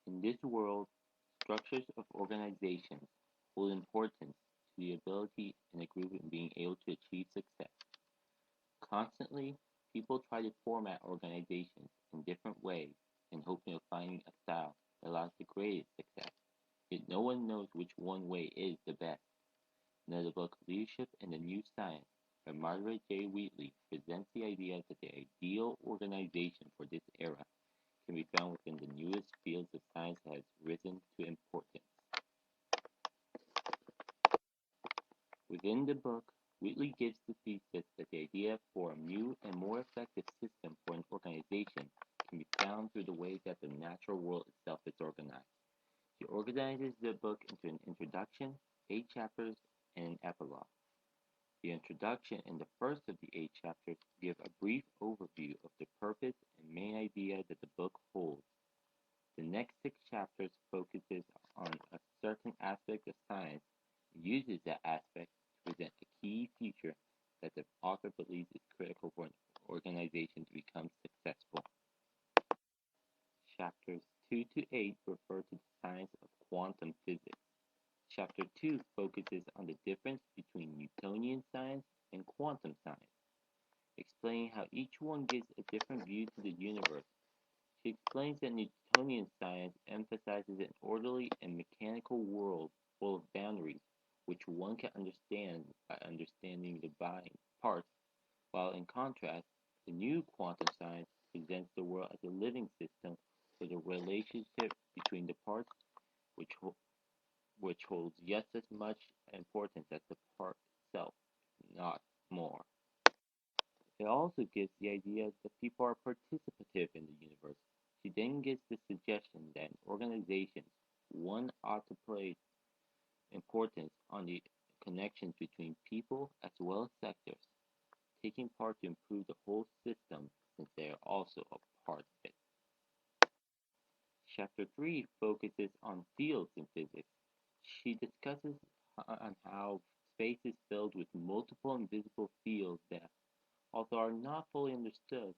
In this world, structures of organizations hold importance to the ability in a group in being able to achieve success. Constantly, people try to format organizations in different ways in hoping of finding a style that allows the greatest success. Yet no one knows which one way is the best. Now the book Leadership and the New Science by Margaret J. Wheatley presents the idea that the ideal organization for this era can be found within the newest fields of science that has risen to importance. Within the book, Wheatley gives the thesis that the idea for a new and more effective system for an organization can be found through the way that the natural world itself is organized. She organizes the book into an introduction, 8 chapters, and an epilogue. The introduction and the first of the 8 chapters give a brief overview of the purpose and main idea that the book holds. The next 6 chapters focuses on a certain aspect of science and uses that aspect to present a key feature that the author believes is critical for an organization to become successful. Chapters 2 to 8 refer to the science of quantum physics. Chapter 2 focuses on the difference between Newtonian science and quantum science, explaining how each one gives a different view to the universe. She explains that Newtonian science emphasizes an orderly and mechanical world full of boundaries, which one can understand by understanding the body parts, while in contrast, the new quantum science presents the world as a living system with a relationship between the parts which, which holds just as much importance as the part itself, if not more. It also gives the idea that people are participative in the universe. She then gives the suggestion that in organizations, one ought to place importance on the connections between people as well as sectors, taking part to improve the whole system since they are also a part of it. Chapter 3 focuses on fields in physics. She discusses on how space is filled with multiple invisible fields that, although are not fully understood,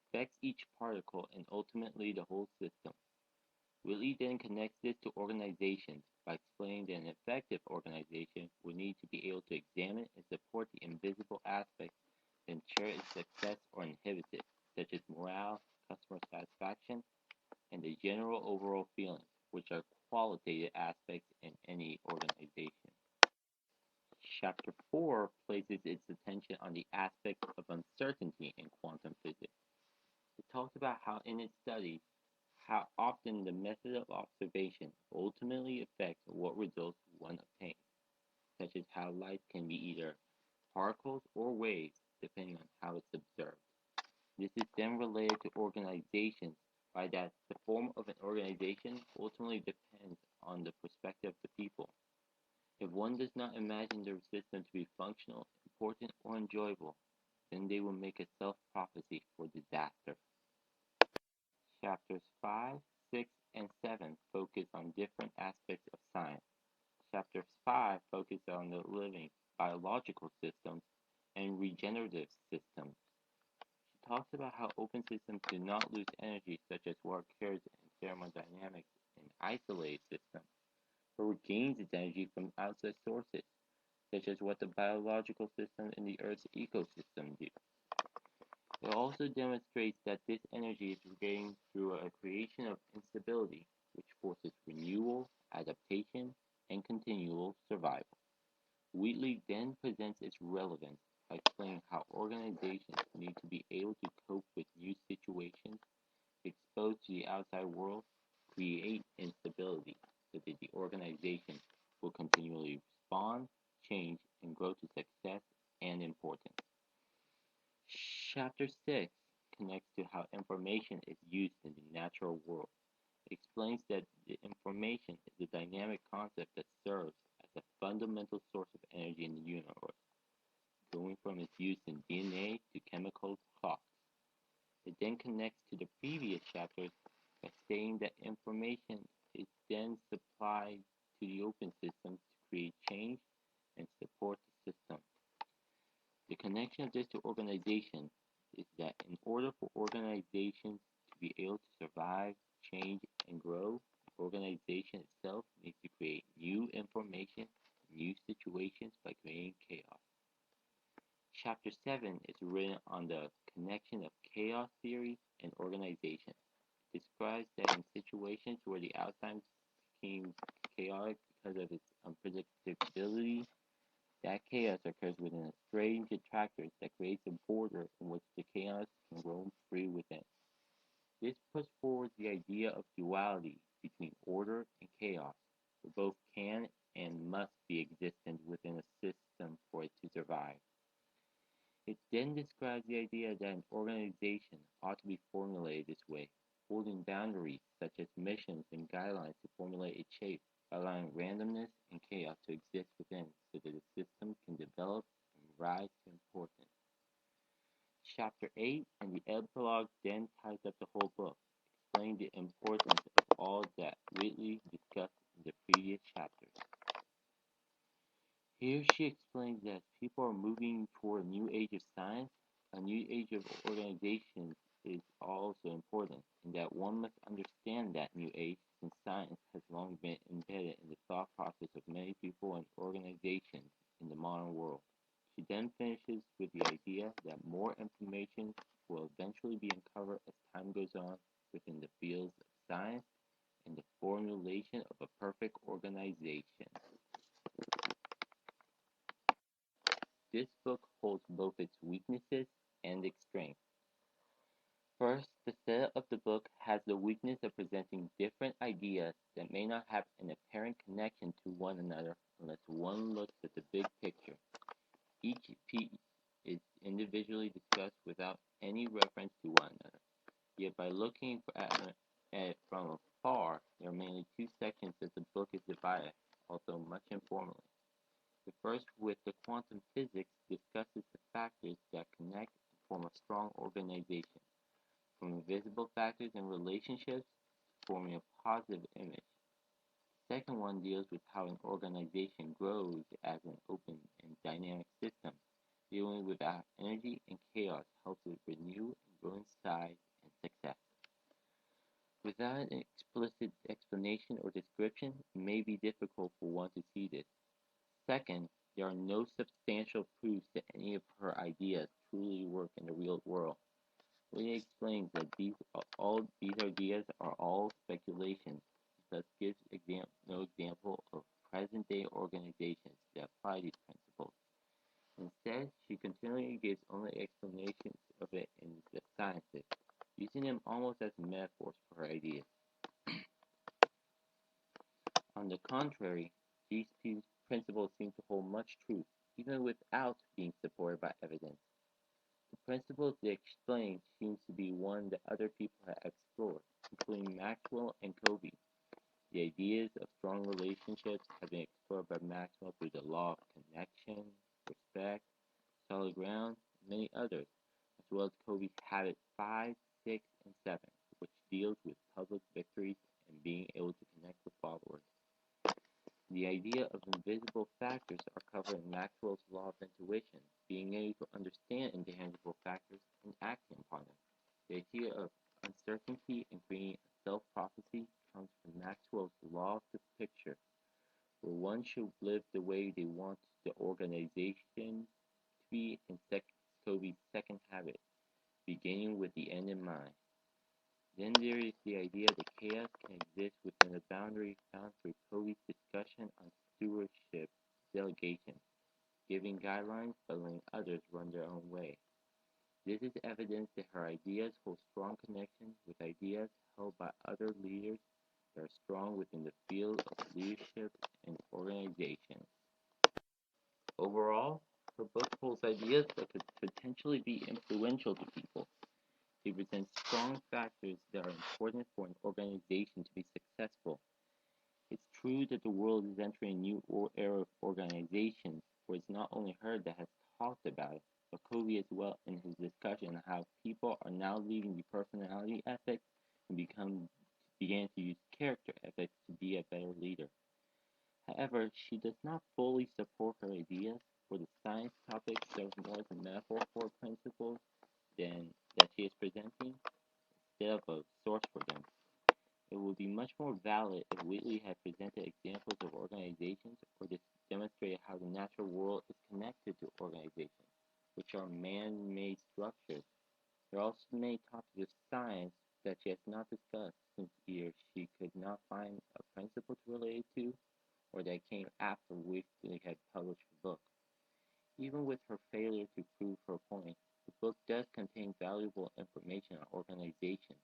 affects each particle and ultimately the whole system. Wheatley then connects this to organizations by explaining that an effective organization would need to be able to examine and support the invisible aspects that ensure its success or inhibit it, such as morale, customer satisfaction, and the general overall feelings, which are qualitative aspects in any organization. Chapter 4 places its attention on the aspect of uncertainty in quantum physics. It talks about how in its studies, how often the method of observation ultimately affects what results one obtains, such as how light can be either particles or waves depending on how it's observed. This is then related to organizations by that the form of an organization ultimately depends on the perspective of the people. If one does not imagine their system to be functional, important, or enjoyable, then they will make a self-prophecy for disaster. Chapters 5, 6, and 7 focus on different aspects of science. Chapter 5 focuses on the living biological systems and regenerative systems. She talks about how open systems do not lose energy, such as what occurs in thermodynamics in isolated systems, but regains its energy from outside sources, such as what the biological system in the Earth's ecosystem do. It also demonstrates that this energy is regained through a creation of instability, which forces renewal, adaptation, and continual survival. Wheatley then presents its relevance by explaining how organizations need to be able to cope with new situations, exposed to the outside world, create instability, so that the organization will continually respond, change, and grow to success and importance. Chapter 6 connects to how information is used in the natural world. It explains that the information is a dynamic concept that serves as a fundamental source of energy in the universe, going from its use in DNA to chemical clocks. It then connects to the previous chapters by saying that information is then supplied to the open systems to create change and support the system. The connection of this to organization is that in order for organizations to be able to survive, change, and grow, organization itself needs to create new information, new situations by creating chaos. Chapter 7 is written on the connection of chaos theory and organization. It describes that in situations where the outside seems chaotic because of its unpredictability, that chaos occurs within a strange attractors that creates a border in which the chaos can roam free within. This puts forward the idea of duality between order and chaos, where both can and must be existent within a system for it to survive. It then describes the idea that an organization ought to be formulated this way, holding boundaries such as missions and guidelines to formulate its shape, allowing randomness and chaos to exist within so that the system can develop and rise to importance. Chapter 8 and the epilogue then ties up the whole book, explaining the importance of all that Wheatley discussed in the previous chapters. Here she explains that people are moving toward a new age of science. A new age of organization is also important, and that one must understand that new age since science has long been embedded in the thought process of many people and organizations in the modern world. She then finishes with the idea that more information will eventually be uncovered as time goes on within the fields of science and the formulation of a perfect organization. This book holds both its weaknesses and its strengths. First, the setup of the book has the weakness of presenting different ideas that may not have an apparent connection to one another unless one looks at the big picture. Each piece is individually discussed without any reference to one another. Yet by looking at it from afar, there are mainly two sections that the book is divided, although much informally. The first, with the quantum physics, discusses the factors that connect and form a strong organization, from invisible factors and relationships to forming a positive image. The second one deals with how an organization grows as an open and dynamic system, dealing with how energy and chaos helps it renew and grow in size and success. Without an explicit explanation or description, it may be difficult for one to see this. Second, there are no substantial proofs that any of her ideas truly work in the real world. Leah explains that these ideas are all speculations, thus gives no example of present-day organizations that apply these principles. Instead, she continually gives only explanations of it in the sciences, using them almost as metaphors for her ideas. On the contrary, these principles seem to hold much truth, even without being supported by evidence. The principle they explain seems to be one that other people have explored, including Maxwell and Covey. The ideas of strong relationships have been explored by Maxwell through the law of connection, respect, solid ground, and many others, as well as Covey's habit 5, 6, and 7, which deals with public victories and being able to connect with followers. The idea of invisible factors are covered in Maxwell's law of intuition, being able to understand intangible factors and acting upon them. The idea of uncertainty and creating a self-prophecy comes from Maxwell's law of the picture, where one should live the way they want the organization to be in Covey's second habit, beginning with the end in mind. Then there is the idea that chaos can exist within the boundary found through Covey's discussion on stewardship delegation, giving guidelines but letting others run their own way. This is evidence that her ideas hold strong connection with ideas held by other leaders that are strong within the field of leadership and organization. Overall, her book holds ideas that could potentially be influential to people. They present strong factors that are important for an organization to be successful. It's true that the world is entering a new era of organizations, where it's not only her that has talked about it, but Covey as well in his discussion on how people are now leaving the personality ethics and began to use character ethics to be a better leader. However, she does not fully support her ideas, where the science topics serve more as a metaphor for principles than that she is presenting, instead of a source for them. It would be much more valid if Wheatley had presented examples of organizations or just demonstrated how the natural world is connected to organizations, which are man-made structures. There are also many topics of science that she has not discussed, since either she could not find a principle to relate it to, or that came after Wheatley had published the book. Even with her failure to prove her point, the book does contain valuable information on organizations.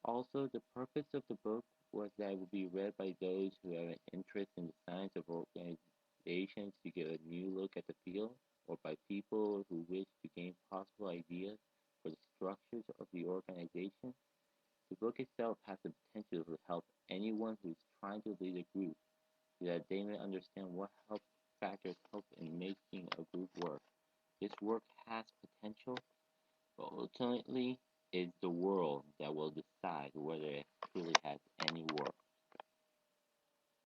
Also, the purpose of the book was that it would be read by those who have an interest in the science of organizations to get a new look at the field, or by people who wish to gain possible ideas for the structures of the organization. The book itself has the potential to help anyone who is trying to lead a group so that they may understand what help factors help in making a group work. This work has potential, but ultimately it's the world that will decide whether it truly